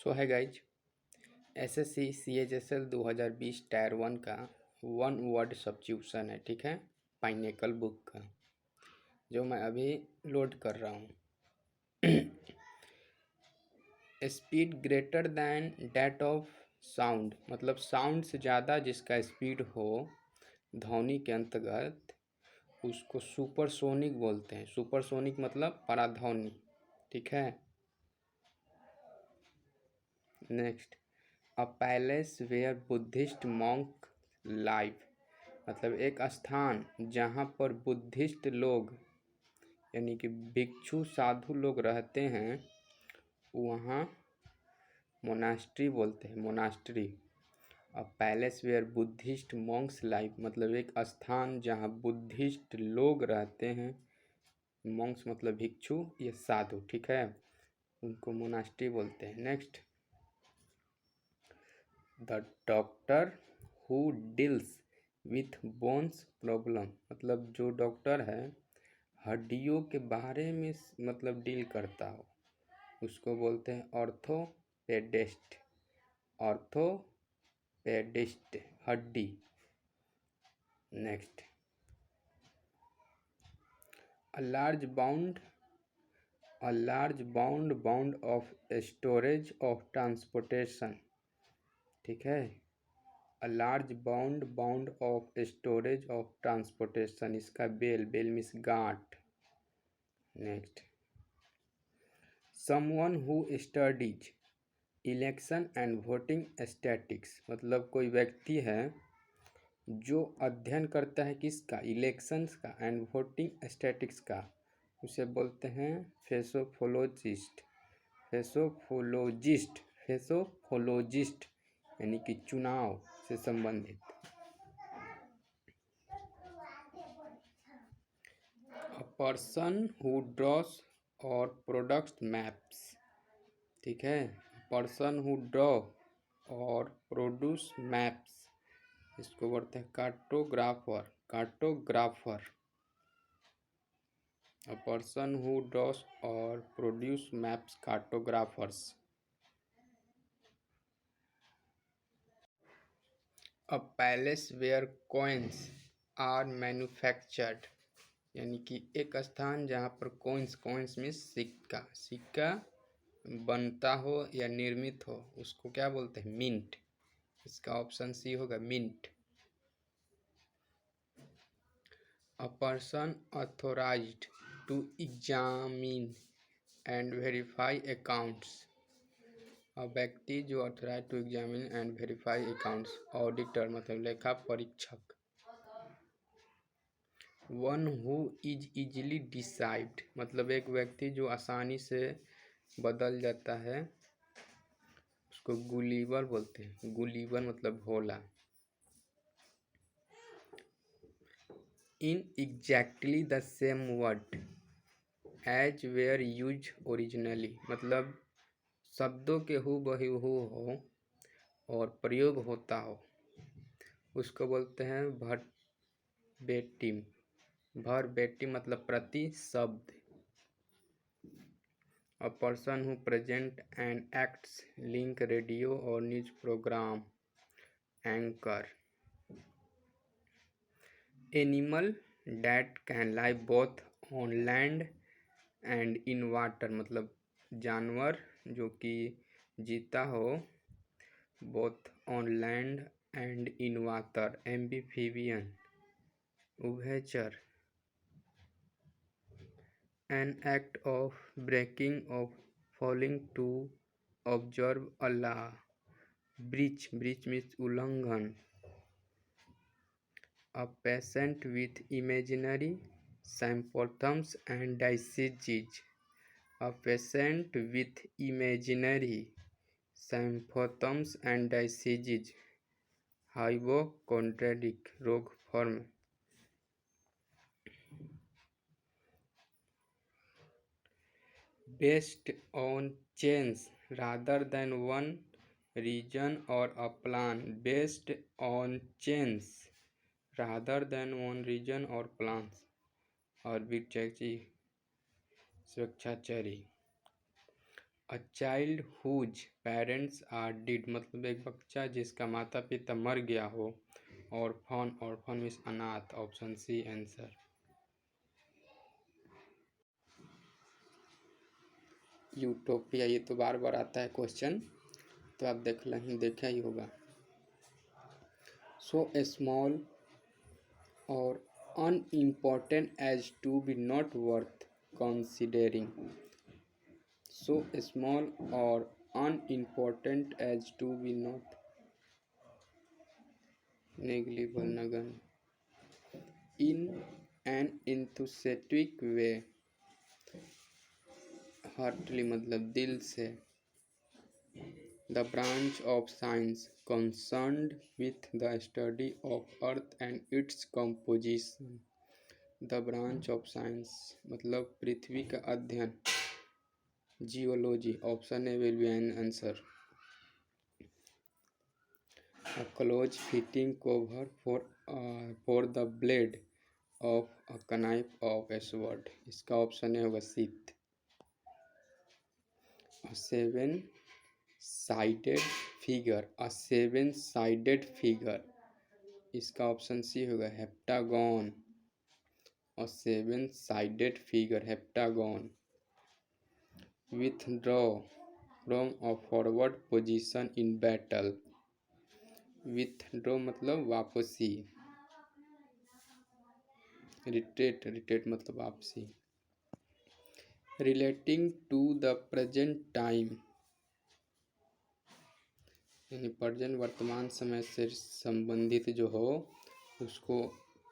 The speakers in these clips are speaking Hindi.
सो है गाइज, एसएससी CHSL 2020 टायर 1 का 1 वर्ड सब्स्टिट्यूशन है। ठीक है, पाइनेकल बुक का जो मैं अभी लोड कर रहा हूँ। Speed greater than that of sound, मतलब साउंड से ज़्यादा जिसका स्पीड हो ध्वनि के अंतर्गत उसको सुपरसोनिक बोलते हैं। सुपरसोनिक मतलब पराध्वनि। ठीक है, next, a place where Buddhist monk live, मतलब एक स्थान जहाँ पर बुद्धिस्ट लोग यानी कि भिक्षु साधु लोग रहते हैं, वहाँ मोनास्ट्री बोलते हैं, monastery. A place where Buddhist monks live, मतलब एक स्थान जहाँ बुद्धिस्ट लोग रहते हैं। मॉन्क्स मतलब भिक्षु, ये साधु। ठीक है, उनको मोनास्ट्री बोलते हैं। Next, the doctor who deals with bones problem, मतलब जो डॉक्टर है हड्डियों के बारे में मतलब डील करता हो उसको बोलते हैं ऑर्थोपेडिस्ट। ऑर्थोपेडिस्ट, हड्डी। Next, a large bound of storage of transportation. ठीक है, a large bound of storage of transportation, इसका बेल मीन्स गांठ। Next, someone who studies election and voting statics, मतलब कोई व्यक्ति है जो अध्ययन करता है किसका, इलेक्शंस का एंड वोटिंग स्टैटिक्स का, उसे बोलते हैं फेसोफोलॉजिस्ट यानी कि चुनाव से संबंधित। अ पर्सन हु ड्रॉस और प्रोडक्ट्स मैप्स। ठीक है, पर्सन हु ड्रॉ और प्रोड्यूस मैप्स, इसको बोलते हैं cartographer. A person who draws और produce maps, cartographers. A place where coins are manufactured, यानी कि एक स्थान जहाँ पर कॉइन्स मीन्स सिक्का बनता हो या निर्मित हो उसको क्या बोलते हैं, मिंट। इसका ऑप्शन सी होगा, mint. A person authorized to examine and verify accounts, व्यक्ति जो authorize to examine and verify accounts, auditor मतलब लेखा परीक्षक। One who is easily decide, मतलब एक व्यक्ति जो आसानी से बदल जाता है उसको गुलीवर बोलते हैं। गुलीवर मतलब भोला। In exactly the same word as where use originally, मतलब शब्दों के हूबहू हो और प्रयोग होता हो उसको बोलते हैं वर्बेटिम। मतलब प्रति शब्द। A person who present and acts link radio और news programme anchor. Animal that can live both on land and in water, मतलब जानवर जो कि जीता हो both on land and in water, amphibian, उभयचर। An act of breaking or falling to observe a law. Breach means उल्लंघन। A patient with imaginary symptoms and diseases. A patient with imaginary symptoms and diseases. Hypochondriac रोग form. Based on chance rather than one region or a plan. Based on chance rather than one region or plans. arbitrary, स्वेच्छाचारी। A child whose parents are did मतलब एक बच्चा जिसका माता पिता मर गया हो। ऑर्फन ऑर्फन मीन्स अनाथ। Option C answer. यूटोपिया ये तो बार बार आता है क्वेश्चन, तो आप देखा ही होगा। सो स्मॉल और unimportant as to be not worth considering. So small or unimportant as to be not negligible nagan. In an enthusiastic way, heartily मतलब दिल से। The branch of science concerned with the study of earth and its composition. The branch of science मतलब पृथ्वी का अध्ययन। Geology. Option A will be an answer. A close fitting cover for the blade of a knife of a sword. इसका ऑप्शन ए होगा sheath. A seven sided figure. A seven sided figure. इसका ऑप्शन सी होगा heptagon. A seven-sided figure heptagon. Withdraw from a forward position in battle. Withdraw मतलब वापसी। Retreat मतलब वापसी। Relating to the present time यानी प्रेजेंट वर्तमान समय से संबंधित जो हो उसको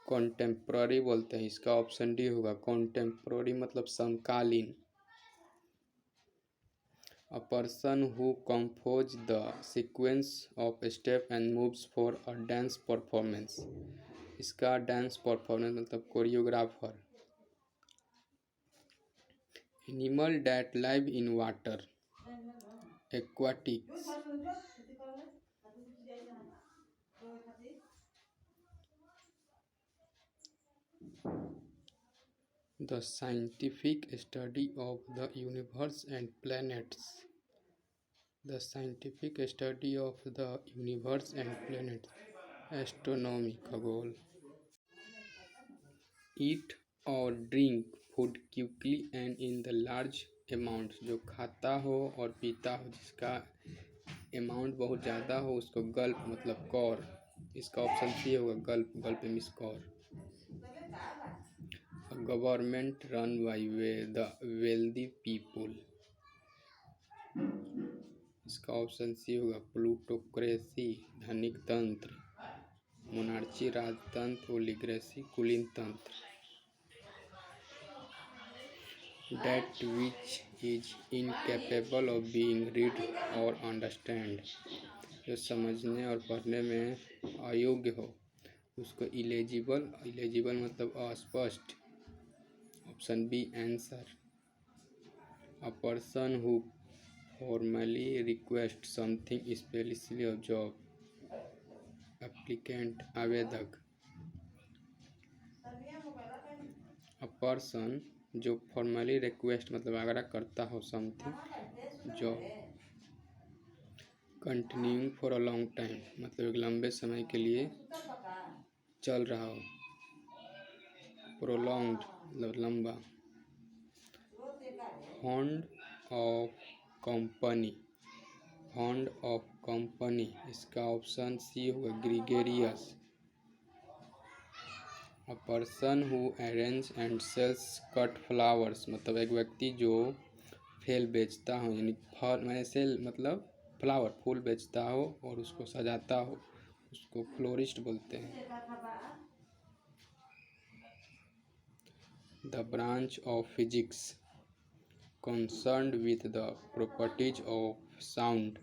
कॉन्टेम्प्ररी बोलते हैं। इसका ऑप्शन डी होगा। कॉन्टेम्प्ररी मतलब समकालीन। A person who composes the sequence of step and moves for a dance performance. इसका डांस परफॉर्मेंस मतलब choreographer. Animal that live in water. Aquatics. The scientific study of the universe and planets. The scientific study of the universe and planets. Astronomy खगोल। Eat और drink food quickly and in the large amount। जो खाता हो और पीता हो जिसका अमाउंट बहुत ज़्यादा हो उसको गल्प मतलब कौर। इसका ऑप्शन सी होगा गल्प। गल्प मीन्स कौर। Government run by the wealthy people. इसका ऑप्शन सी होगा प्लूटोक्रेसी धनिक तंत्र। मोनार्ची राजतंत्र। ओलिग्रेसी कुलीन तंत्र। That which is incapable of being read or understand। जो समझने और पढ़ने में अयोग्य हो उसको इलेजिबल। इलेजिबल मतलब अस्पष्ट। Option B answer. A person who formally request something specially of job. Applicant आवेदक। अ पर्सन जो फॉर्मली रिक्वेस्ट मतलब आग्रह करता हो something job. Continuing for a long time मतलब एक लंबे समय के लिए चल रहा हो। प्रोलॉन्ग्ड मतलब लंबा। Fond of company. Fond of company इसका ऑप्शन सी होगा gregarious. A person who arrange and sells cut flowers मतलब एक व्यक्ति जो फूल बेचता हो यानी फल मैंने सेल मतलब फ्लावर फूल बेचता हो और उसको सजाता हो उसको फ्लोरिस्ट बोलते हैं। The branch of physics concerned with the properties of sound।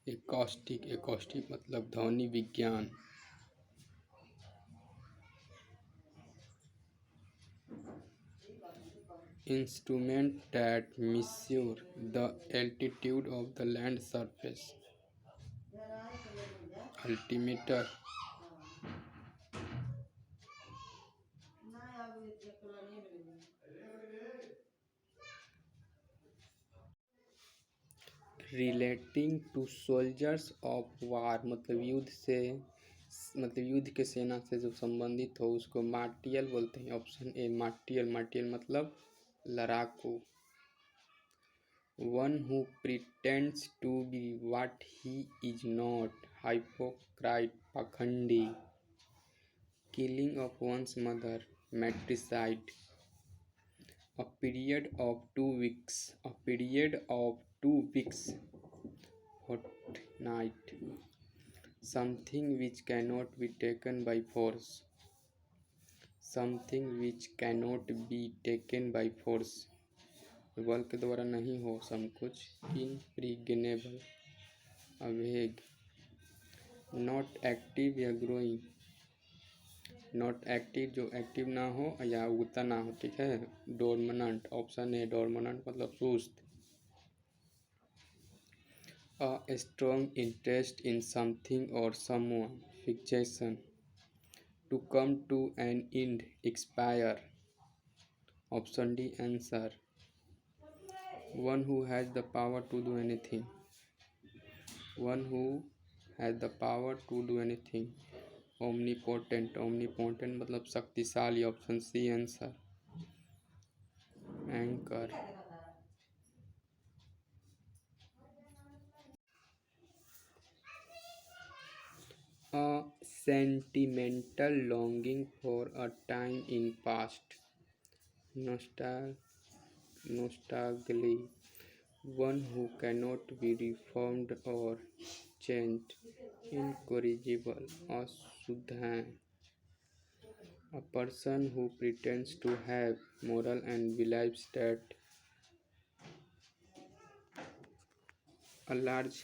Acoustic. Acoustic मतलब ध्वनि विज्ञान। Instrument that measure the altitude of the land surface। Altimeter. Relating to soldiers of war मतलब युद्ध से मतलब युद्ध के सेना से जो संबंधित हो उसको मार्टियल बोलते हैं। Option A मार्टियल। मार्टियल मतलब लड़ाकू। One who pretends to be what he is not hypocrite पाखंडी। Killing of one's mother matricide. A period of 2 weeks. A period of 2 weeks. Fortnight. Something which cannot be taken by force. Something which cannot be taken by force. बल के द्वारा नहीं हो सब कुछ। Impregnable. अभेग। Not active या growing. नॉट एक्टिव जो एक्टिव ना हो या उगता ना हो, ठीक है। डोरमनंट। ऑप्शन ए डोरमनंट मतलब सुस्त। A strong interest in something or someone. Fixation. To come to an end expire. Option D answer. One who has the power to do anything. One who has the power to do anything. Omnipotent. Omnipotent मतलब शक्तिशाली। Option C answer. Anchor. A sentimental longing for a time in past. Nostalgia. One who cannot be reformed or changed. Incorrigible. Asudhan. A person who pretends to have moral and believes that a large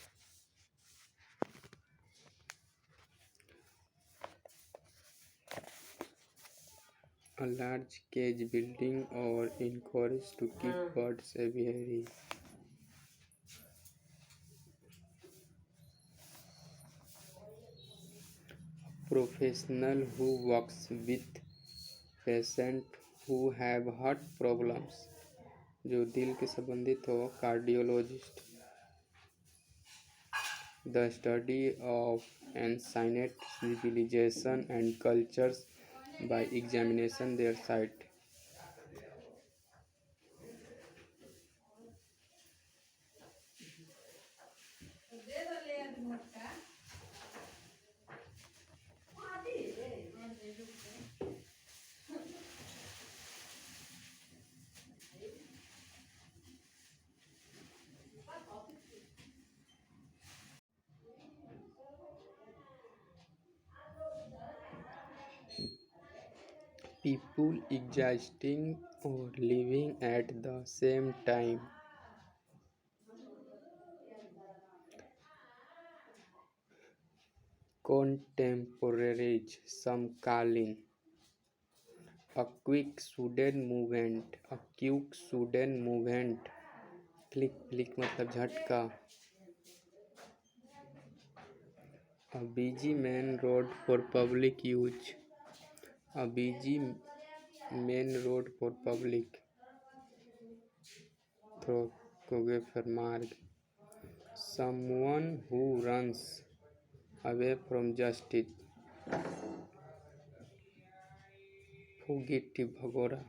cage building or encouraged to keep birds aviary. Professional who works with patient who have heart problems जो दिल के संबंधित हो। Cardiologist. The study of ancient civilization and cultures by examination their site. People existing or living at the same time. Contemporaries, समकालीन। A quick sudden movement, a quick sudden movement। Click click मतलब झटका। A busy main road for public use। A busy main road for public। thoroughfare मार्ग। Someone who runs away from justice। fugitive भगोड़ा।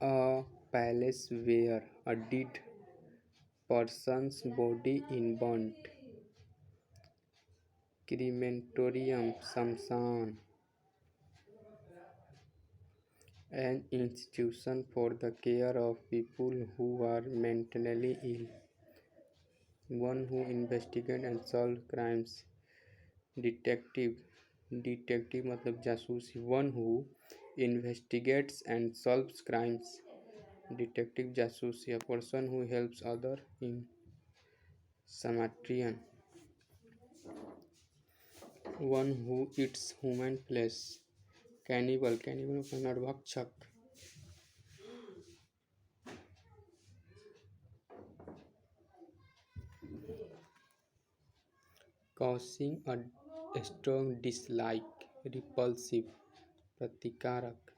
A palace where a dead person's body is burnt। crematorium शमशान। An institution for the care of people who are mentally ill। One who investigates and solves crimes। Detective। Detective मतलब जासूसी। One who investigates and solves crimes। Detective जासूसी। A person who helps other in Samaritan। One who eats human flesh। Cannibal। Cannibal मतलब नरभक्षक। Causing a strong dislike। repulsive। प्रतिकारक।